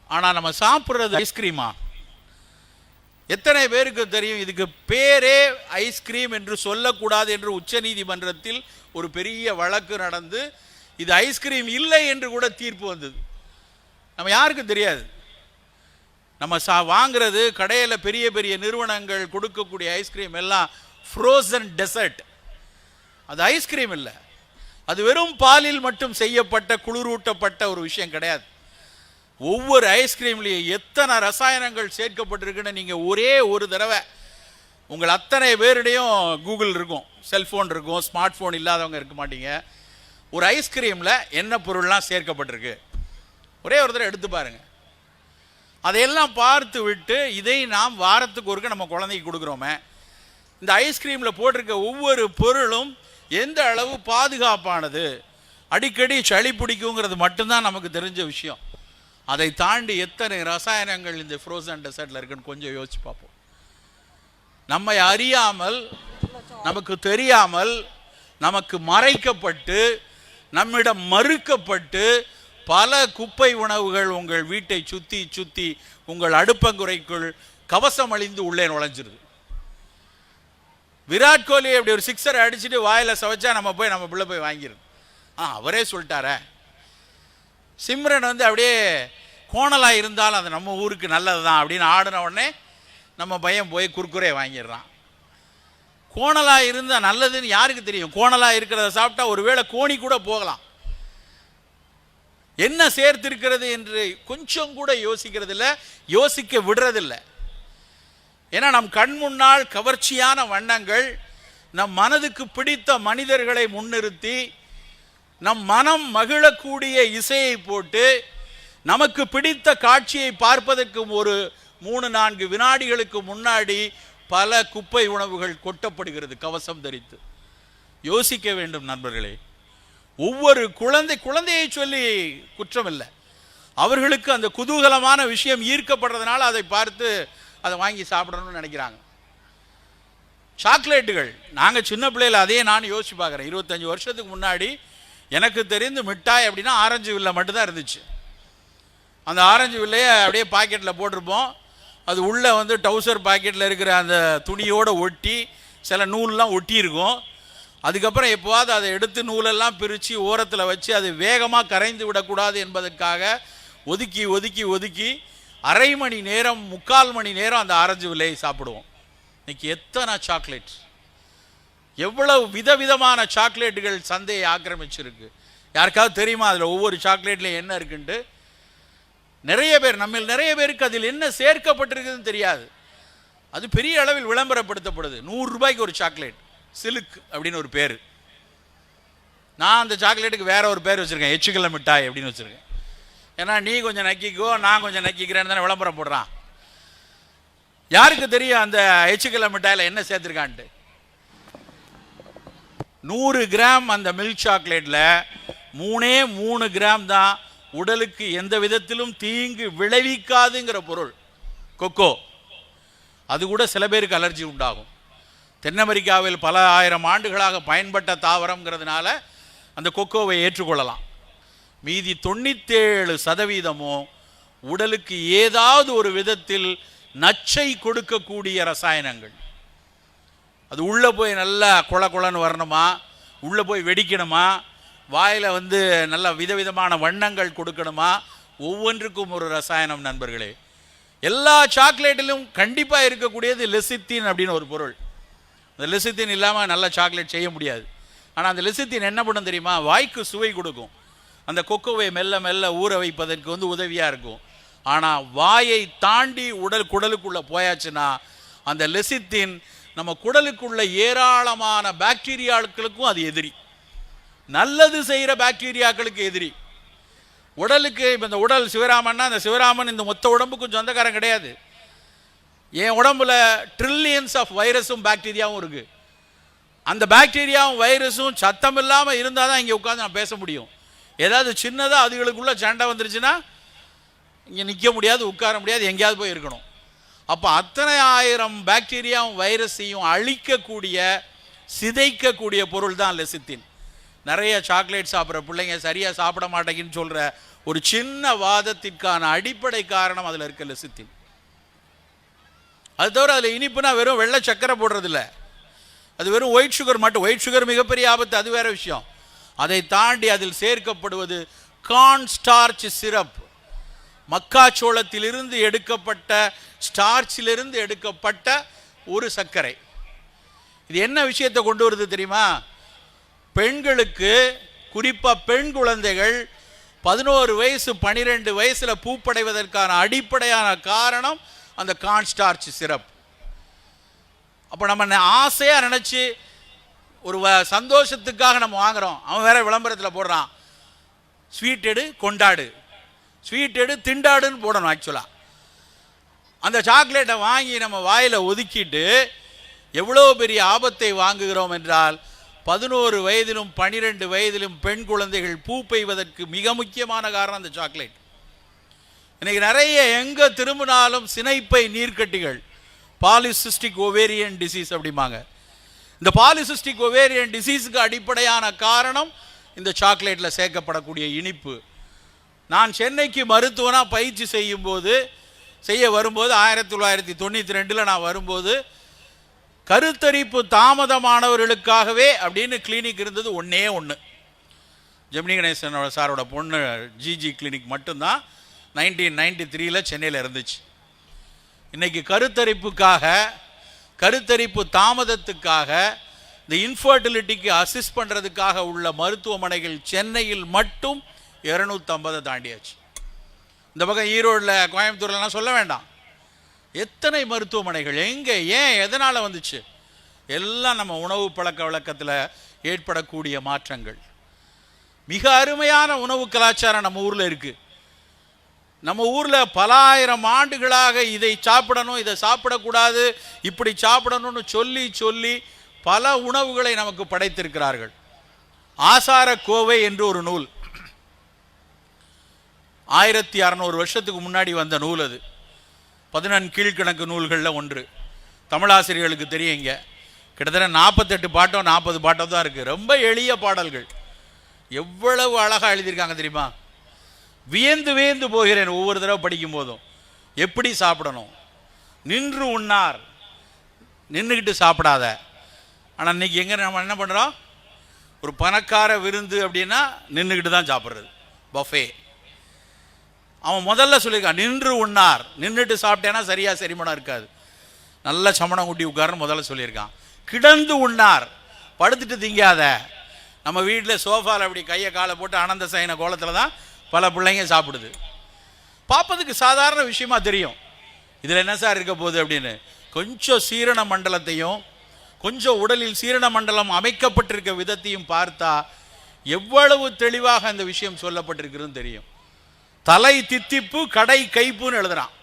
ஆனால் நம்ம சாப்பிட்றது ஐஸ்கிரீமா? எத்தனை பேருக்கு தெரியும் இதுக்கு பேரே ஐஸ்கிரீம் என்று சொல்லக்கூடாது என்று உச்சநீதிமன்றத்தில் ஒரு பெரிய வழக்கு நடந்து இது ஐஸ்கிரீம் இல்லை என்று கூட தீர்ப்பு வந்தது. நம்ம யாருக்கும் தெரியாது. நம்ம வாங்குறது கடையில் பெரிய பெரிய நிறுவனங்கள் கொடுக்கக்கூடிய ஐஸ்கிரீம் எல்லாம் ஃப்ரோசன் டெசர்ட். அது ஐஸ்கிரீம் இல்லை, அது வெறும் பாலில் மட்டும் செய்யப்பட்ட குளிரூட்டப்பட்ட ஒரு விஷயம் கிடையாது. ஒவ்வொரு ஐஸ்கிரீம்லேயும் எத்தனை ரசாயனங்கள் சேர்க்கப்பட்டிருக்குன்னு நீங்கள் ஒரே ஒரு தடவை உங்கள் அத்தனை பேருடையும் கூகுள் இருக்கும், செல்ஃபோன் இருக்கும், ஸ்மார்ட் ஃபோன் இல்லாதவங்க இருக்க மாட்டீங்க. ஒரு ஐஸ்கிரீமில் என்ன பொருள்லாம் சேர்க்கப்பட்டிருக்கு ஒரே ஒரு தடவை எடுத்து பாருங்கள். அதையெல்லாம் பார்த்து விட்டு இதை நாம் வாரத்துக்கு ஒருக்க நம்ம குழந்தைக்கு கொடுக்குறோமே, இந்த ஐஸ்கிரீமில் போட்டிருக்க ஒவ்வொரு பொருளும் எந்த அளவு பாதுகாப்பானது, அடிக்கடி சளி பிடிக்குங்கிறது மட்டும்தான் நமக்கு தெரிஞ்ச விஷயம். அதை தாண்டி எத்தனை ரசாயனங்கள் இந்த ஃப்ரோசன் டெசர்ட்டில் இருக்குன்னு கொஞ்சம் யோசிச்சு பார்ப்போம். நம்மை அறியாமல், நமக்கு தெரியாமல், நமக்கு மறைக்கப்பட்டு, நம்மிடம் மறுக்கப்பட்டு பல குப்பை உணவுகள் உங்கள் வீட்டை சுற்றி சுற்றி உங்கள் அடுப்பங்குறைக்குள் கவசம் அழிந்து உள்ளே நுழைஞ்சிருது. விராட் கோலி அப்படி ஒரு சிக்ஸரை அடிச்சுட்டு வாயில் சவைச்சா நம்ம பிள்ளை போய் வாங்கிடுது. அவரே சொல்லிட்டாரே. சிம்ரன் அப்படியே கோணலாக இருந்தாலும் அது நம்ம ஊருக்கு நல்லது தான் அப்படின்னு ஆடின உடனே நம்ம பையன் போய் குர்குரே வாங்கிடுறான். கோணலாக இருந்தால் நல்லதுன்னு யாருக்கு தெரியும்? கோணலாக இருக்கிறத சாப்பிட்டா ஒருவேளை கோணி கூட போகலாம். என்ன சேர்த்திருக்கிறது என்று கொஞ்சம் கூட யோசிக்கிறது இல்லை, யோசிக்க விடுறதில்லை. ஏன்னா நம் கண் முன்னால் கவர்ச்சியான வண்ணங்கள், நம் மனதுக்கு பிடித்த மனிதர்களை முன்னிறுத்தி, நம் மனம் மகிழக்கூடிய இசையை போட்டு, நமக்கு பிடித்த காட்சியை பார்ப்பதற்கு ஒரு 3-4 வினாடிகளுக்கு முன்னாடி பல குப்பை உணவுகள் கொட்டப்படுகிறது கவசம் தரித்து. யோசிக்க வேண்டும் நண்பர்களே. ஒவ்வொரு குழந்தையை சொல்லி குற்றம் இல்லை, அவர்களுக்கு அந்த குதூகலமான விஷயம் ஈர்க்கப்படுறதுனால அதை பார்த்து அதை வாங்கி சாப்பிடணும்னு நினைக்கிறாங்க. சாக்லேட்டுகள், நாங்கள் சின்ன பிள்ளையில் அதையே நான் யோசிச்சு பார்க்குறேன். 25 வருஷத்துக்கு முன்னாடி எனக்கு தெரிந்து மிட்டாய் அப்படின்னா ஆரஞ்சு வில்லை மட்டும்தான் இருந்துச்சு. அந்த ஆரஞ்சு வில்லையை அப்படியே பாக்கெட்டில் போட்டிருப்போம். அது உள்ளே டவுசர் பாக்கெட்டில் இருக்கிற அந்த துணியோடு ஒட்டி சில நூல்லாம் ஒட்டி இருக்கும். அதுக்கப்புறம் எப்போவாது அதை எடுத்து நூலெல்லாம் பிரித்து ஓரத்தில் வச்சு அது வேகமாக கரைந்து விடக்கூடாது என்பதற்காக ஒதுக்கி ஒதுக்கி ஒதுக்கி அரை மணி நேரம் 3/4 மணி நேரம் அந்த ஆரஞ்சு வில்லையை சாப்பிடுவோம். இன்னைக்கு எத்தனை சாக்லேட், எவ்வளவு விதவிதமான சாக்லேட்டுகள் சந்தையை ஆக்கிரமிச்சிருக்கு. யாருக்காவது தெரியுமா அதில் ஒவ்வொரு சாக்லேட்லையும் என்ன இருக்குன்ட்டு? நிறைய பேருக்கு அதில் என்ன சேர்க்கப்பட்டிருக்குதுன்னு தெரியாது. அது பெரிய அளவில் விளம்பரப்படுத்தப்படுது. 100 ரூபாய்க்கு ஒரு சாக்லேட், சிலுக் அப்படின்னு ஒரு பேர். நான் அந்த சாக்லேட்டுக்கு வேற ஒரு பேர் வச்சுருக்கேன், எச்சுக்கல்ல மிட்டாய் அப்படின்னு வச்சுருக்கேன். ஏன்னா நீ கொஞ்சம் நக்கிக்கோ நான் கொஞ்சம் நக்கிக்கிறேன்னு தானே விளம்பரம் போடுறான். யாருக்கு தெரியும் அந்த எச்சுக்கல்ல மிட்டாயில் என்ன சேர்த்துருக்கான்ட்டு? 100 கிராம் அந்த மில்க் சாக்லேட்டில் 3 கிராம் தான் உடலுக்கு எந்த விதத்திலும் தீங்கு விளைவிக்காதுங்கிற பொருள் கொக்கோ. அது கூட சில பேருக்கு அலர்ஜி உண்டாகும். தென் அமெரிக்காவில் பல 1000 ஆண்டுகளாக பயன்பட்ட தாவரம்ங்கிறதுனால அந்த கொக்கோவை ஏற்றுக்கொள்ளலாம். மீதி 97% உடலுக்கு ஏதாவது ஒரு விதத்தில் நச்சை கொடுக்கக்கூடிய ரசாயனங்கள். அது உள்ளே போய் நல்லா குளன்னு வரணுமா, உள்ளே போய் வெடிக்கணுமா, வாயில் நல்ல விதவிதமான வண்ணங்கள் கொடுக்கணுமா, ஒவ்வொன்றுக்கும் ஒரு ரசாயனம் நண்பர்களே. எல்லா சாக்லேட்டிலும் கண்டிப்பாக இருக்கக்கூடியது லெசித்தின் அப்படின்னு ஒரு பொருள். அந்த லெசித்தின் இல்லாமல் நல்ல சாக்லேட் செய்ய முடியாது. ஆனால் அந்த லெசித்தின் என்ன பண்ணும் தெரியுமா? வாய்க்கு சுவை கொடுக்கும். அந்த கொக்கோவை மெல்ல மெல்ல ஊற வைப்பதற்கு உதவியாக இருக்கும். ஆனால் வாயை தாண்டி குடலுக்குள்ளே போயாச்சுன்னா அந்த லெசித்தின் நம்ம குடலுக்குள்ள ஏராளமான பாக்டீரியாக்களுக்கும் அது எதிரி, நல்லது செய்கிற பாக்டீரியாக்களுக்கு எதிரி. உடலுக்கு இப்போ இந்த உடல் சிவராமன்னா அந்த சிவராமன் இந்த மொத்த உடம்புக்கும் சொந்தக்காரன் கிடையாது. என் உடம்புல ட்ரில்லியன்ஸ் ஆஃப் வைரஸும் பாக்டீரியாவும் இருக்குது. அந்த பாக்டீரியாவும் வைரஸும் சத்தம் இல்லாமல் இருந்தால் தான் இங்கே உட்காந்து நான் பேச முடியும். ஏதாவது சின்னதாக அதுகளுக்குள்ளே சண்டை வந்துருச்சுன்னா இங்கே நிற்க முடியாது, உட்கார முடியாது, எங்கேயாவது போய் இருக்கணும். அப்போ அத்தனை 1000 பாக்டீரியாவும் வைரஸையும் அழிக்கக்கூடிய சிதைக்கக்கூடிய பொருள் தான் லெசித்தின். நிறைய சாக்லேட் சாப்பிட்ற பிள்ளைங்க சரியாக சாப்பிட மாட்டேங்குன்னு சொல்கிற ஒரு சின்ன வாதத்திற்கான அடிப்படை காரணம் அதில் இருக்க லெசித்தின். அது தவிர அதில் இனிப்புனா வெறும் வெள்ளை சக்கரை போடுறதில்ல, அது வெறும் ஒயிட் சுகர் மட்டும். ஒயிட் சுகர் மிகப்பெரிய ஆபத்து, அது வேற விஷயம். அதை தாண்டி அதில் சேர்க்கப்படுவது கார்ன் ஸ்டார்ச் சிரப், மக்காச்சோளத்திலிருந்து எடுக்கப்பட்ட ஸ்டார்ச்சிலிருந்து எடுக்கப்பட்ட ஒரு சர்க்கரை. இது என்ன விஷயத்தை கொண்டு வருது தெரியுமா? பெண்களுக்கு, குறிப்பாக பெண் குழந்தைகள் 11 வயசு 12 வயசில் பூப்படைவதற்கான அடிப்படையான காரணம் அந்த கார்ன் ஸ்டார்ச் சிரப். அப்போ நம்ம ஆசையாக நினச்சி ஒரு சந்தோஷத்துக்காக நம்ம வாங்குகிறோம். அவன் வேற விளம்பரத்தில் போடுறான், ஸ்வீட் எடு கொண்டாடு, ஸ்வீட் எடு திண்டாடுன்னு போடணும். ஆக்சுவலாக அந்த சாக்லேட்டை வாங்கி நம்ம வாயில் ஒதுக்கிட்டு எவ்வளோ பெரிய ஆபத்தை வாங்குகிறோம் என்றால், 11 வயதிலும் 12 வயதிலும் பெண் குழந்தைகள் பூ பெய்வதற்கு மிக முக்கியமான காரணம் அந்த சாக்லேட். இன்னைக்கு நிறைய எங்கே திரும்பினாலும் சினைப்பை நீர்க்கட்டிகள், பாலிசிஸ்டிக் ஓவேரியன் டிசீஸ் அப்படிம்பாங்க. இந்த பாலிசிஸ்டிக் ஓவேரியன் டிசீஸுக்கு அடிப்படையான காரணம் இந்த சாக்லேட்டில் சேர்க்கப்படக்கூடிய இனிப்பு. நான் சென்னைக்கு மருத்துவனாக பயிற்சி செய்ய வரும்போது 1992 நான் வரும்போது கருத்தரிப்பு தாமதமானவர்களுக்காகவே அப்படின்னு கிளினிக் இருந்தது ஒன்றே ஒன்று. ஜெமினி கணேசனோட சாரோட பொண்ணு ஜிஜி கிளினிக் மட்டும்தான் 1993 சென்னையில் இருந்துச்சு. இன்றைக்கி கருத்தரிப்பு தாமதத்துக்காக, இந்த இன்ஃபர்டிலிட்டிக்கு அசிஸ்ட் பண்ணுறதுக்காக உள்ள மருத்துவமனைகள் சென்னையில் மட்டும் 250 தாண்டியாச்சு. இந்த பக்கம் ஈரோடில், கோயம்புத்தூர்லாம் சொல்ல வேண்டாம். எத்தனை மருத்துவமனைகள், எங்கே, ஏன், எதனால் வந்துச்சு? எல்லாம் நம்ம உணவு பழக்க வழக்கத்தில் ஏற்படக்கூடிய மாற்றங்கள். மிக அருமையான உணவு கலாச்சாரம் நம்ம ஊரில் இருக்குது. நம்ம ஊரில் பல ஆயிரம் ஆண்டுகளாக இதை சாப்பிடணும், இதை சாப்பிடக்கூடாது, இப்படி சாப்பிடணும்னு சொல்லி பல உணவுகளை நமக்கு படைத்திருக்கிறார்கள். ஆசார கோவை என்று ஒரு நூல், 1600 வருஷத்துக்கு முன்னாடி வந்த நூல். அது 14 கீழ்கணக்கு நூல்களில் ஒன்று. தமிழாசிரியர்களுக்கு தெரியுங்க, கிட்டத்தட்ட 48 பாட்டோ 40 பாட்டோ தான் இருக்குது. ரொம்ப எளிய பாடல்கள், எவ்வளவு அழகாக எழுதியிருக்காங்க தெரியுமா? வியந்து போகிறேன் ஒவ்வொரு தடவை படிக்கும் போதும். எப்படி சாப்பிடணும்? நின்று உண்ணார், நின்றுக்கிட்டு சாப்பிடாத. ஆனால் இன்றைக்கி எங்கே நம்ம என்ன பண்ணுறோம்? ஒரு பணக்கார விருந்து அப்படின்னா நின்றுக்கிட்டு தான் சாப்பிட்றது, பஃபே. அவன் முதல்ல சொல்லியிருக்கான், நின்று உண்ணார், நின்றுட்டு சாப்பிட்டேன்னா சரியாக செரிமானம் இருக்காது, நல்ல சமணம் கூட்டி உட்காருன்னு முதல்ல சொல்லியிருக்கான். கிடந்து உண்ணார், படுத்துட்டு திங்காத. நம்ம வீட்டில் சோஃபாவில் அப்படி கையை காலை போட்டு ஆனந்த சயன கோலத்தில் தான் பல பிள்ளைங்க சாப்பிடுது. பார்ப்பதுக்கு சாதாரண விஷயமா தெரியும், இதில் என்ன சார் இருக்க போகுது அப்படின்னு. கொஞ்சம் சீரண மண்டலத்தையும், கொஞ்சம் உடலில் சீரண மண்டலம் அமைக்கப்பட்டிருக்க விதத்தையும் பார்த்தா எவ்வளவு தெளிவாக இந்த விஷயம் சொல்லப்பட்டிருக்குன்னு தெரியும். தலை தித்திப்பு கடை கைப்புன்னு எழுதுறான்.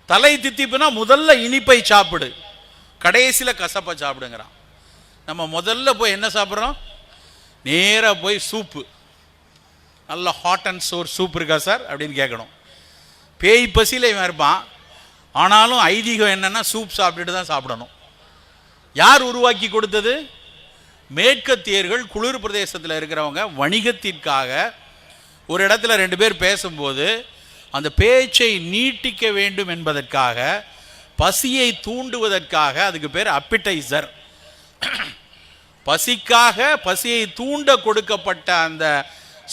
தலை தித்திப்புனா முதல்ல இனிப்பை சாப்பிடு, கடைசியில் கசப்பை சாப்பிடுங்கிறான். நம்ம முதல்ல போய் என்ன சாப்பிட்றோம்? நேராக போய் சூப்பு, நல்ல ஹாட் அண்ட் சோர் சூப் இருக்கா சார் அப்படின்னு கேட்கணும். பேய் பசியில் இவன் இருப்பான், ஆனாலும் ஐதீகம் என்னென்னா சூப் சாப்பிட்டுட்டு தான் சாப்பிடணும். யார் உருவாக்கி கொடுத்தது? மேற்கத்தியர்கள். குளிர் பிரதேசத்தில் இருக்கிறவங்க வணிகத்திற்காக ஒரு இடத்துல 2 பேர் பேசும்போது அந்த பேச்சை நீட்டிக்க வேண்டும் என்பதற்காக, பசியை தூண்டுவதற்காக, அதுக்கு பேர் அப்பிடைசர். பசியை தூண்ட கொடுக்கப்பட்ட அந்த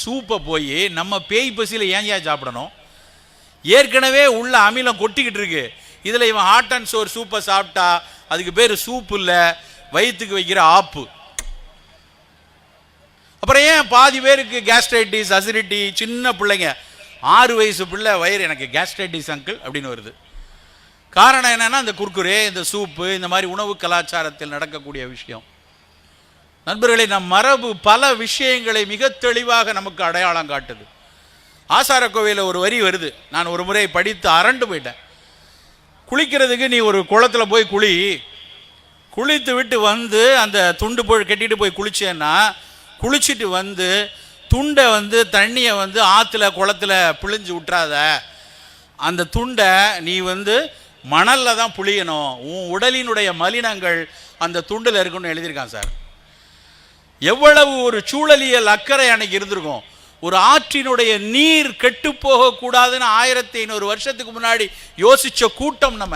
சூப்பை போய் நம்ம பேய் பசியில் ஏன் சாப்பிடணும்? ஏற்கனவே உள்ள அமிலம் கொட்டிக்கிட்டு இருக்கு, இதில் இவன் ஹாட் அண்ட் சோர் சூப்பை சாப்பிட்டா அதுக்கு பேர் சூப் இல்லை, வயிற்றுக்கு வைக்கிற ஆப்பு. அப்புறம் ஏன் பாதி பேருக்கு கேஸ்ட்ரைட்டிஸ், அசிடிட்டி, சின்ன பிள்ளைங்க 6 வயசு பிள்ளை வயிறு எனக்கு கேஸ்ட்ரைட்டிஸ் அங்கிள் அப்படின்னு வருது. காரணம் என்னன்னா இந்த குர்குரே, இந்த சூப்பு, இந்த மாதிரி உணவு கலாச்சாரத்தில் நடக்கக்கூடிய விஷயம். நண்பர்களே, நம் மரபு பல விஷயங்களை மிக தெளிவாக நமக்கு அடையாளம் காட்டுது. ஆசார கோவையில் ஒரு வரி வருது, நான் ஒரு முறை படித்து அரண்டு போயிட்டேன். குளிக்கிறதுக்கு நீ ஒரு குளத்தில் போய் குளித்து விட்டு வந்து அந்த துண்டு போய் கட்டிட்டு போய் குளிச்சேன்னா, குளிச்சுட்டு வந்து துண்டை தண்ணியை ஆற்றுல குளத்தில் பிழிஞ்சு விட்டுறாத. அந்த துண்டை நீ மணலில் தான் புளியணும், உன் உடலினுடைய மலினங்கள் அந்த துண்டில் இருக்குன்னு எழுதியிருக்கான் சார். எவ்வளவு ஒரு சூழலியல் அக்கறை அன்னைக்கு இருந்திருக்கும். ஒரு ஆற்றினுடைய நீர் கெட்டு போகக்கூடாதுன்னு 1500 வருஷத்துக்கு முன்னாடி யோசிச்ச கூட்டம் நம்ம.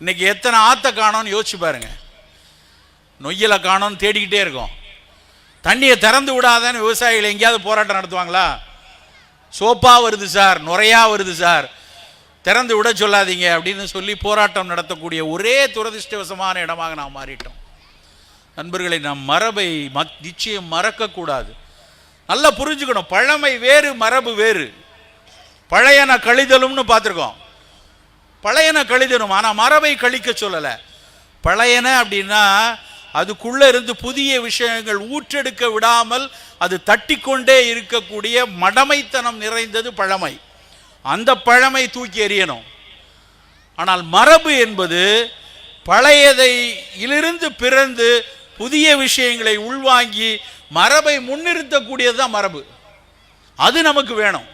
இன்னைக்கு எத்தனை ஆற்றை காணோன்னு யோசிச்சு பாருங்க. நொய்யலை காணோன்னு தேடிக்கிட்டே இருக்கோம். தண்ணியை திறந்து விடாதன்னு விவசாயிகள் எங்கேயாவது போராட்டம் நடத்துவாங்களா? சோப்பா வருது சார், நுரையா வருது சார், திறந்து விட சொல்லாதீங்க அப்படின்னு சொல்லி போராட்டம் நடத்தக்கூடிய ஒரே துரதிருஷ்டவசமான இடமாக நாம் மாறிட்டோம். நண்பர்களை, நாம் மரபை நிச்சயம் மறக்கக்கூடாது. நல்லா புரிஞ்சுக்கணும். பழமை வேறு, மரபு வேறு. பழையன கழிதலும்னு பார்த்துருக்கோம். பழையன கழிதலும், ஆனால் மரபை கழிக்க சொல்லலை. பழையன அப்படின்னா அதுக்குள்ளே இருந்து புதிய விஷயங்கள் ஊற்றெடுக்க விடாமல் அது தட்டிக்கொண்டே இருக்கக்கூடிய மடமைத்தனம் நிறைந்தது பழமை. அந்த பழமை தூக்கி எறியணும். ஆனால் மரபு என்பது பழையதையிலிருந்து பிறந்து புதிய விஷயங்களை உள்வாங்கி மரபை முன்னிறுத்தக்கூடியது தான் மரபு. அது நமக்கு வேணும்.